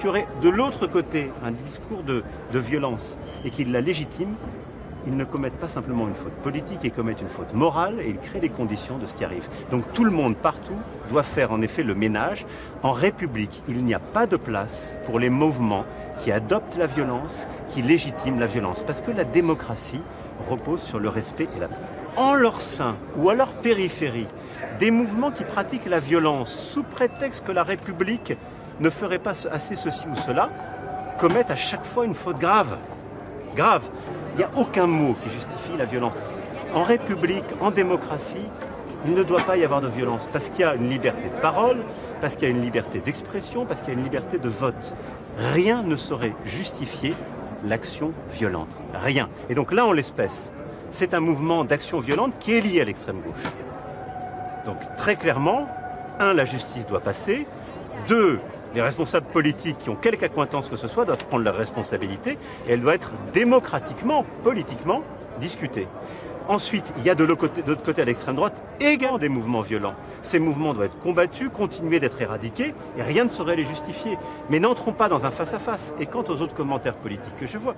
y aurait de l'autre côté un discours de violence et qu'il la légitime, ils ne commettent pas simplement une faute politique, ils commettent une faute morale et ils créent les conditions de ce qui arrive. Donc tout le monde, partout, doit faire en effet le ménage. En République, il n'y a pas de place pour les mouvements qui adoptent la violence, qui légitiment la violence. Parce que la démocratie repose sur le respect et la paix. En leur sein ou à leur périphérie, des mouvements qui pratiquent la violence sous prétexte que la République ne ferait pas assez ceci ou cela, commettent à chaque fois une faute grave. Grave. Il n'y a aucun mot qui justifie la violence. En République, en démocratie, il ne doit pas y avoir de violence parce qu'il y a une liberté de parole, parce qu'il y a une liberté d'expression, parce qu'il y a une liberté de vote. Rien ne saurait justifier l'action violente. Rien. Et donc là, en l'espèce, c'est un mouvement d'action violente qui est lié à l'extrême gauche. Donc très clairement, 1, la justice doit passer, 2, les responsables politiques qui ont quelque accointance que ce soit doivent prendre leurs responsabilités et elle doit être démocratiquement, politiquement discutée. Ensuite, il y a de l'autre côté à l'extrême droite également des mouvements violents. Ces mouvements doivent être combattus, continuer d'être éradiqués et rien ne saurait les justifier. Mais n'entrons pas dans un face-à-face. Et quant aux autres commentaires politiques que je vois,